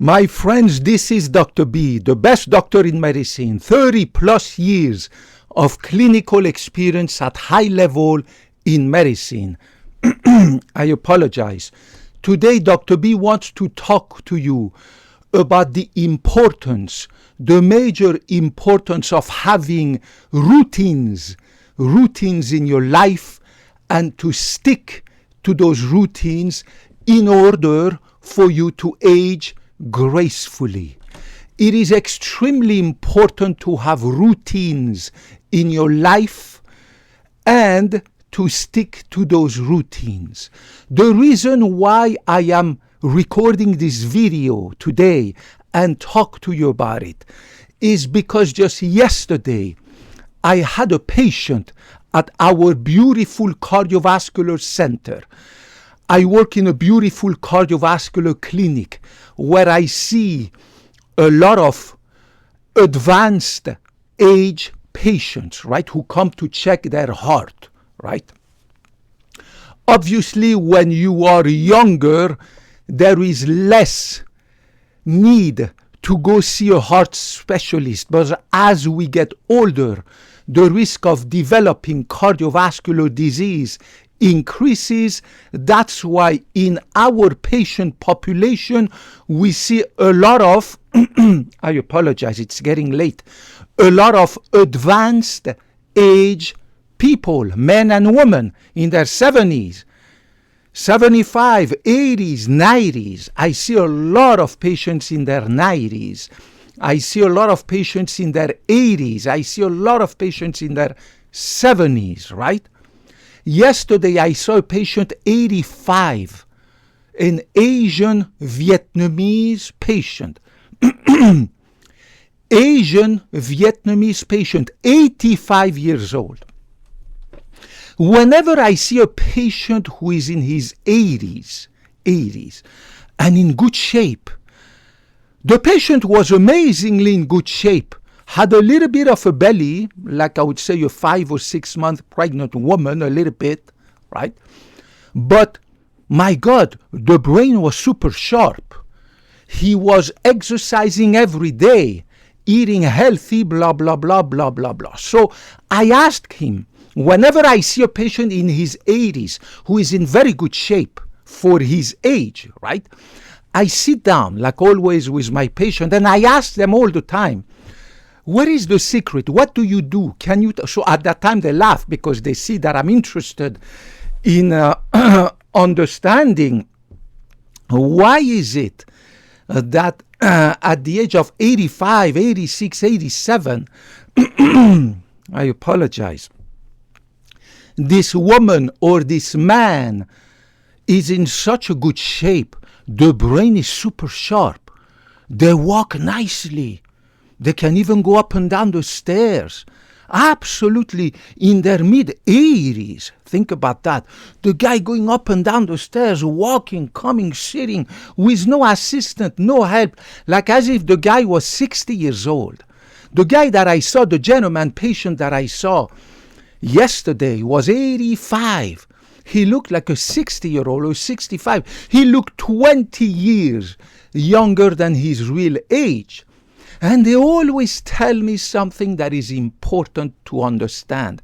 My friends, this is Dr. B, the best doctor in medicine, 30 plus years of clinical experience at high level in medicine. I apologize. Today, Dr. B wants to talk to you about the importance, the major importance of having routines in your life, and to stick to those routines in order for you to age gracefully. It is extremely important to have routines in your life and to stick to those routines. The reason why I am recording this video today and talk to you about it is because just yesterday I had a patient at our beautiful cardiovascular center. I work in a beautiful cardiovascular clinic where I see a lot of advanced age patients, right, who come to check their heart, right? Obviously, when you are younger, there is less need to go see a heart specialist. But as we get older, the risk of developing cardiovascular disease increases. That's why in our patient population, we see a lot of, I apologize, it's getting late, a lot of advanced age people, men and women in their 70s, 75, 80s, 90s. I see a lot of patients in their 90s. I see a lot of patients in their 80s. I see a lot of patients in their 70s, right? Yesterday, I saw a patient 85, an Asian Vietnamese patient. Asian Vietnamese patient, 85 years old. Whenever I see a patient who is in his 80s, and in good shape, the patient was amazingly in good shape, had a little bit of a belly, like I would say a 5 or 6 month pregnant woman, a little bit, right? But my God, the brain was super sharp. He was exercising every day, eating healthy, blah, blah, blah, blah, blah, blah. So I asked him, whenever I see a patient in his 80s who is in very good shape for his age, right? I sit down, like always, with my patient, and I ask them all the time, what is the secret? What do you do? Can you? So at that time they laugh because they see that I'm interested in understanding why is it that at the age of 85, 86, 87, I apologize, this woman or this man is in such a good shape. The brain is super sharp. They walk nicely. They can even go up and down the stairs. Absolutely in their mid-80s. Think about that. The guy going up and down the stairs, walking, coming, sitting, with no assistant, no help, like as if the guy was 60 years old. The guy that I saw, the gentleman patient that I saw yesterday was 85. He looked like a 60-year-old or 65. He looked 20 years younger than his real age. And they always tell me something that is important to understand.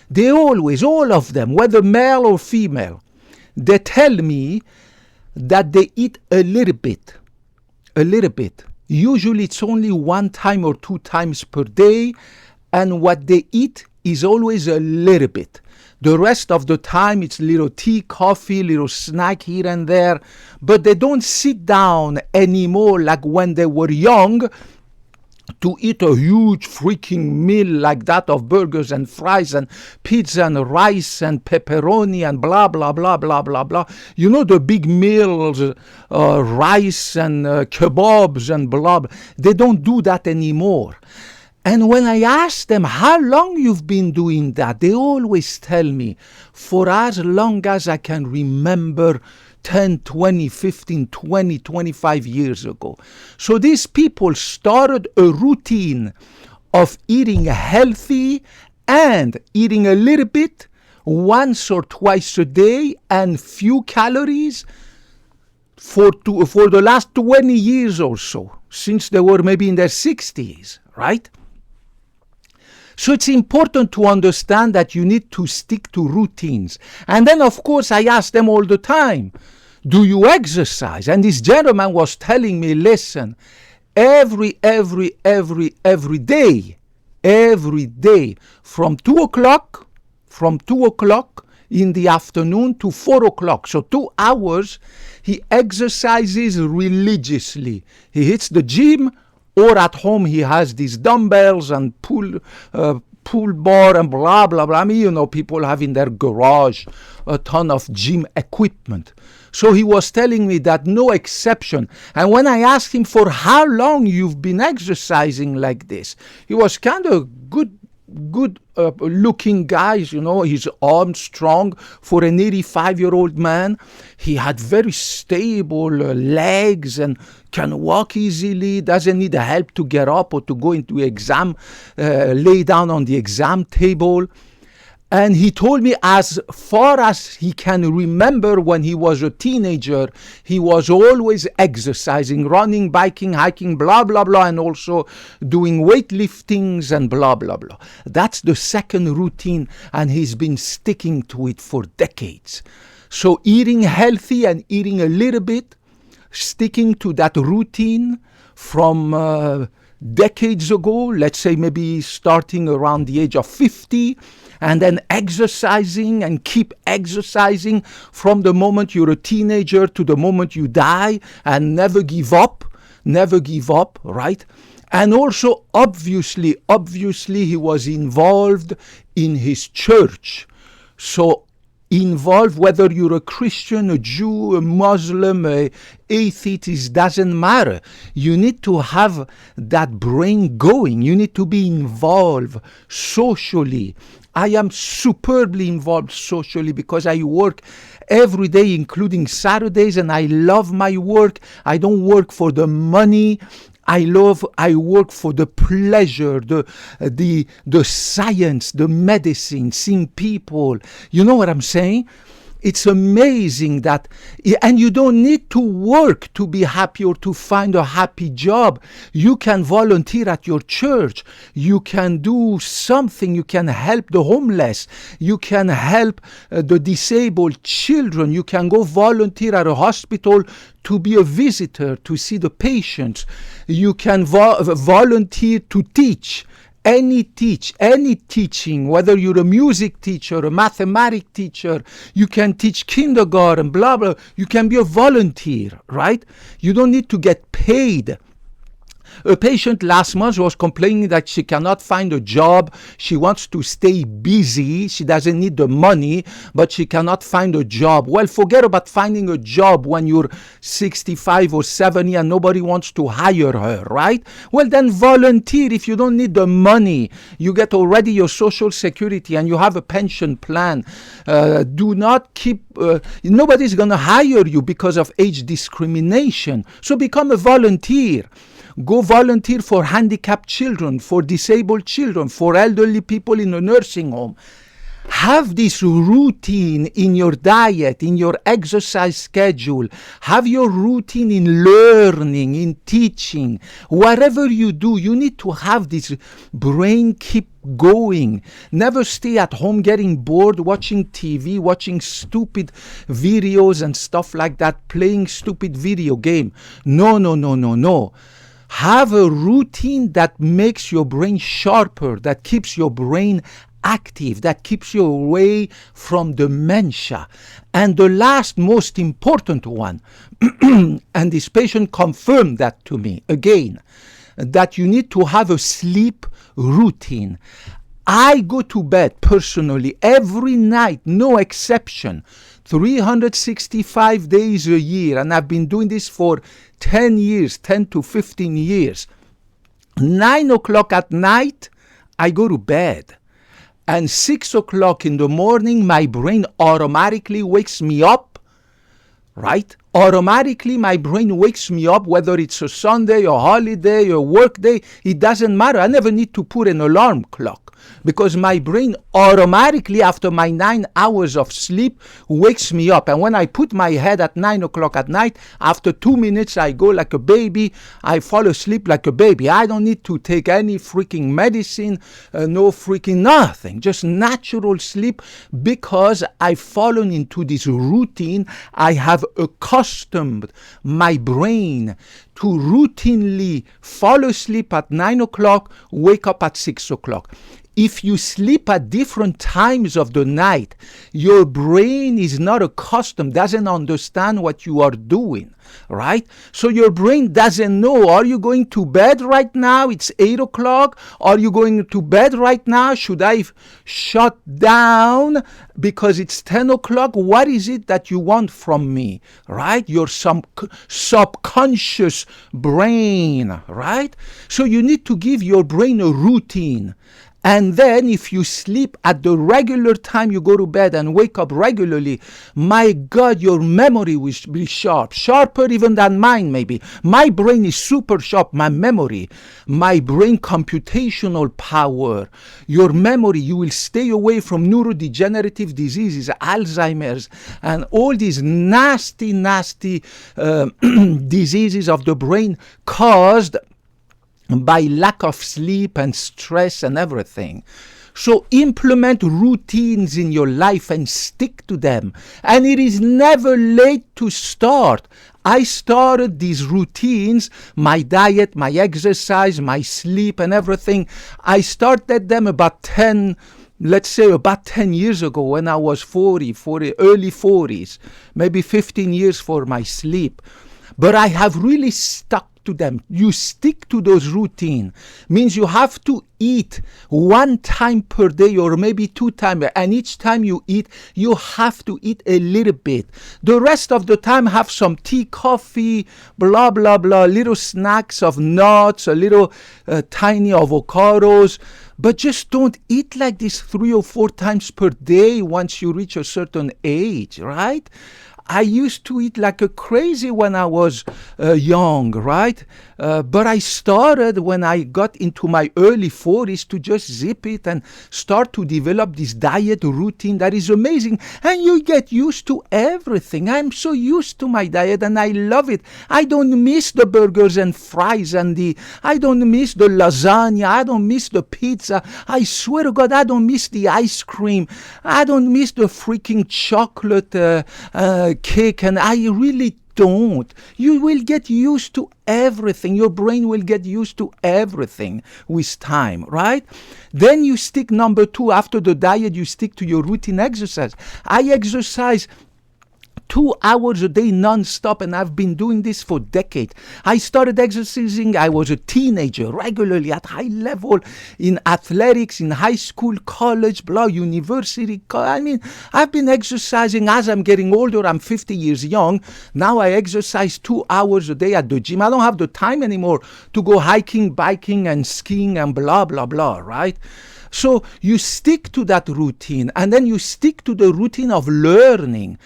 They always, all of them, whether male or female, they tell me that they eat a little bit. Usually it's only 1 time or 2 times per day, and what they eat is always a little bit. The rest of the time it's little tea, coffee, little snack here and there, but they don't sit down anymore like when they were young to eat a huge freaking meal like that of burgers and fries and pizza and rice and pepperoni and blah, blah, blah, blah, blah, blah. You know, the big meals, rice and kebabs and blah, blah. They don't do that anymore. And when I ask them how long you've been doing that, they always tell me, for as long as I can remember, 10, 20, 15, 20, 25 years ago. So these people started a routine of eating healthy and eating a little bit once or twice a day and few calories for the last 20 years or so, since they were maybe in their 60s, right? So it's important to understand that you need to stick to routines. And then, of course, I ask them all the time, do you exercise? And this gentleman was telling me, listen, every day, from 2 o'clock in the afternoon to 4 o'clock, so 2 hours, he exercises religiously. He hits the gym, or at home he has these dumbbells and pool bar and blah, blah, blah. I mean, you know, people have in their garage a ton of gym equipment. So he was telling me that no exception. And when I asked him for how long you've been exercising like this, he was kind of good looking guys, you know, his arms strong for an 85-year-old man. He had very stable legs and can walk easily, doesn't need help to get up or to go into exam, lay down on the exam table. And he told me as far as he can remember when he was a teenager, he was always exercising, running, biking, hiking, blah, blah, blah, and also doing weightliftings and blah, blah, blah. That's the second routine, and he's been sticking to it for decades. So eating healthy and eating a little bit, sticking to that routine from decades ago, let's say maybe starting around the age of 50, and then exercising and keep exercising from the moment you're a teenager to the moment you die, and never give up, right? And also, obviously, he was involved in his church. So involved, whether you're a Christian, a Jew, a Muslim, a atheist, doesn't matter. You need to have that brain going. You need to be involved socially. I am superbly involved socially because I work every day, including Saturdays, and I love my work. I don't work for the money. I work for the pleasure, the science, the medicine, seeing people. You know what I'm saying? It's amazing that, and you don't need to work to be happy or to find a happy job. You can volunteer at your church. You can do something. You can help the homeless. You can help the disabled children. You can go volunteer at a hospital to be a visitor, to see the patients. You can volunteer to teach. Any teaching, whether you're a music teacher, a mathematics teacher, you can teach kindergarten, blah, blah. You can be a volunteer, right? You don't need to get paid. A patient last month was complaining that she cannot find a job. She wants to stay busy. She doesn't need the money, but she cannot find a job. Well, forget about finding a job when you're 65 or 70 and nobody wants to hire her, right? Well, then volunteer if you don't need the money. You get already your Social Security and you have a pension plan. Do not keep, nobody's going to hire you because of age discrimination. So become a volunteer. Go volunteer for handicapped children, for disabled children, for elderly people in a nursing home. Have this routine in your diet, in your exercise schedule. Have your routine in learning, in teaching. Whatever you do, you need to have this brain keep going. Never stay at home getting bored, watching TV, watching stupid videos and stuff like that, playing stupid video game. No. Have a routine that makes your brain sharper, that keeps your brain active, that keeps you away from dementia. And the last most important one, and this patient confirmed that to me again, that you need to have a sleep routine. I go to bed personally every night, no exception, 365 days a year, and I've been doing this for 10 years, 10 to 15 years. 9 o'clock at night, I go to bed. And 6 o'clock in the morning, my brain automatically wakes me up, right? Automatically, my brain wakes me up, whether it's a Sunday, a holiday, a work day, it doesn't matter. I never need to put an alarm clock. because my brain automatically after my 9 hours of sleep wakes me up. And when I put my head at 9 o'clock at night, after 2 minutes I go like a baby. I fall asleep like a baby. I don't need to take any freaking medicine, no freaking nothing, just natural sleep, because I've fallen into this routine. I have accustomed my brain to routinely fall asleep at 9 o'clock, wake up at 6 o'clock. If you sleep at different times of the night, your brain is not accustomed, doesn't understand what you are doing, right? So your brain doesn't know, are you going to bed right now? It's 8 o'clock. Are you going to bed right now? Should I shut down because it's 10 o'clock? What is it that you want from me, right? Your subconscious brain, right? So you need to give your brain a routine. And then if you sleep at the regular time you go to bed and wake up regularly, my God, your memory will be sharp, sharper even than mine maybe. My brain is super sharp, my memory, my brain computational power, your memory, you will stay away from neurodegenerative diseases, Alzheimer's, and all these nasty diseases of the brain caused by lack of sleep and stress and everything. So implement routines in your life and stick to them. And it is never late to start. I started these routines, my diet, my exercise, my sleep and everything. I started them about 10 years ago when I was 40, early 40s, maybe 15 years for my sleep. But I have really stuck to them. You stick to those routine. Means you have to eat 1 time per day or maybe 2 times. And each time you eat, you have to eat a little bit. The rest of the time have some tea, coffee, blah, blah, blah, little snacks of nuts, a little tiny avocados. But just don't eat like this 3 or 4 times per day once you reach a certain age, right? I used to eat like a crazy when I was young, right? But I started when I got into my early 40s to just zip it and start to develop this diet routine that is amazing. And you get used to everything. I'm so used to my diet and I love it. I don't miss the burgers and fries and I don't miss the lasagna. I don't miss the pizza. I swear to God, I don't miss the ice cream. I don't miss the freaking chocolate cake, and I really don't. You will get used to everything. Your brain will get used to everything with time, right? Then you stick, number 2, after the diet, you stick to your routine exercise. I exercise 2 hours a day non-stop, and I've been doing this for decades. I started exercising, I was a teenager, regularly at high level in athletics, in high school, college, university. I mean, I've been exercising as I'm getting older. I'm 50 years young. Now I exercise 2 hours a day at the gym. I don't have the time anymore to go hiking, biking, and skiing, and blah, blah, blah, right? So you stick to that routine, and then you stick to the routine of learning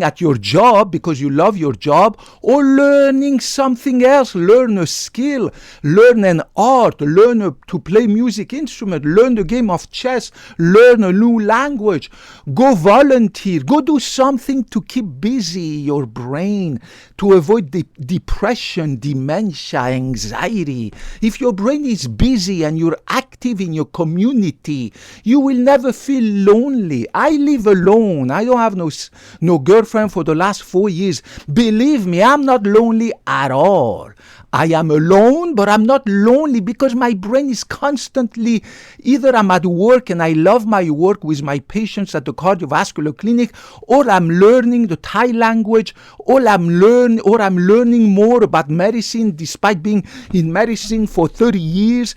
at your job because you love your job, or learning something else, learn a skill, learn an art, learn to play music instrument, learn the game of chess, learn a new language, go volunteer, go do something to keep busy your brain, to avoid depression, dementia, anxiety. If your brain is busy and you're active in your community, you will never feel lonely. I live alone. I don't have no girlfriend for the last 4 years. Believe me, I'm not lonely at all. I am alone, but I'm not lonely because my brain is constantly, either I'm at work and I love my work with my patients at the cardiovascular clinic, or I'm learning the Thai language, or I'm learning more about medicine despite being in medicine for 30 years.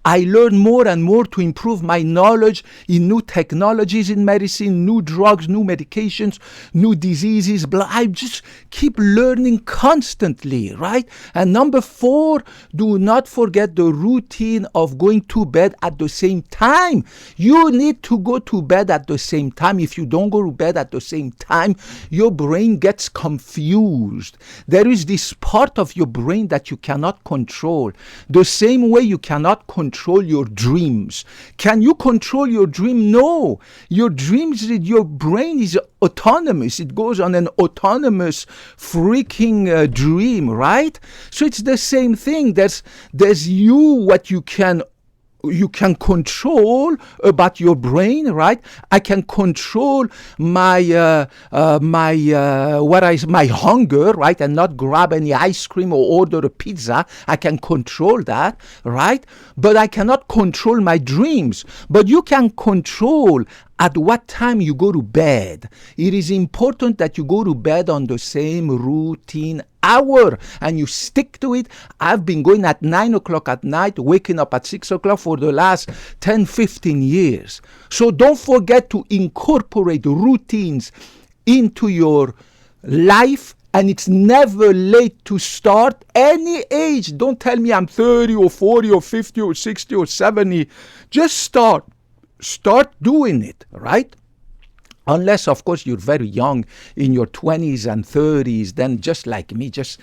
I learn more and more to improve my knowledge in new technologies in medicine, new drugs, new medications, new diseases. I just keep learning constantly, right? And number 4, do not forget the routine of going to bed at the same time. You need to go to bed at the same time. If you don't go to bed at the same time, your brain gets confused. There is this part of your brain that you cannot control. The same way you cannot control your dreams. Can you control your dream? No. Your dreams, your brain is autonomous. It goes on an autonomous freaking dream, right? So it's the same thing. There's you, what you can control about your brain, right? I can control my hunger, right? And not grab any ice cream or order a pizza. I can control that, right? But I cannot control my dreams. But you can control at what time you go to bed. It is important that you go to bed on the same routine hour and you stick to it. I've been going at 9 o'clock at night, waking up at 6 o'clock for the last 10, 15 years. So don't forget to incorporate routines into your life. And it's never late to start any age. Don't tell me I'm 30 or 40 or 50 or 60 or 70. Just start. Start doing it, right? Unless, of course, you're very young, in your 20s and 30s, then just like me, just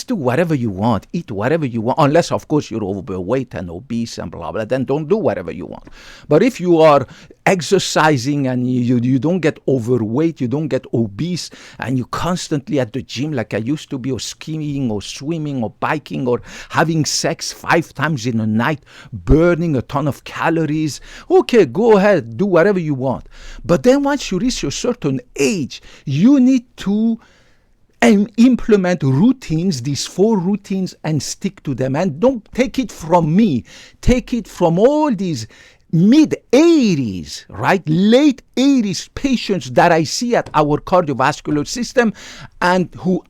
do whatever you want, eat whatever you want. Unless, of course, you're overweight and obese and blah, blah, then don't do whatever you want. But if you are exercising and you don't get overweight, you don't get obese, and you're constantly at the gym like I used to be, or skiing or swimming or biking or having sex 5 times in a night, burning a ton of calories, okay, go ahead, do whatever you want. But then once you reach a certain age, you need to implement routines, these 4 routines, and stick to them. And don't take it from me. Take it from all these mid-80s, right? Late 80s patients that I see at our cardiovascular system, and to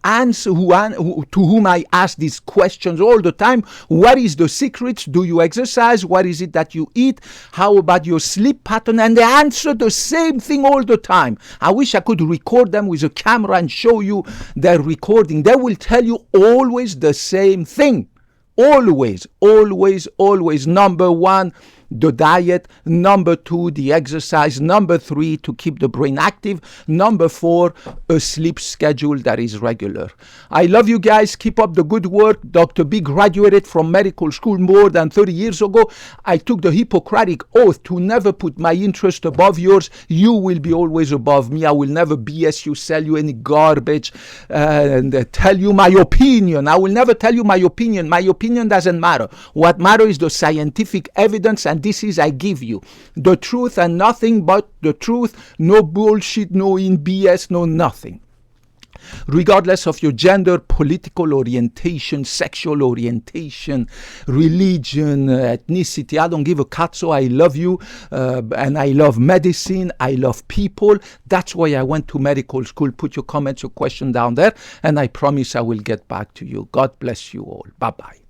whom I ask these questions all the time. What is the secret? Do you exercise? What is it that you eat? How about your sleep pattern? And they answer the same thing all the time. I wish I could record them with a camera and show you their recording. They will tell you always the same thing. Always, always, always. Number 1, the diet. Number 2, the exercise. Number 3, to keep the brain active. Number 4, a sleep schedule that is regular. I love you guys. Keep up the good work. Dr. B graduated from medical school more than 30 years ago. I took the Hippocratic oath to never put my interest above yours. You will be always above me. I will never BS you, sell you any garbage, and tell you my opinion. I will never tell you my opinion. My opinion doesn't matter. What matters is the scientific evidence, and this is, I give you the truth and nothing but the truth. No bullshit, no in BS, no nothing. Regardless of your gender, political orientation, sexual orientation, religion, ethnicity, I don't give a cut. So I love you, and I love medicine. I love people. That's why I went to medical school. Put your comments, your question down there, and I promise I will get back to you. God bless you all. Bye-bye.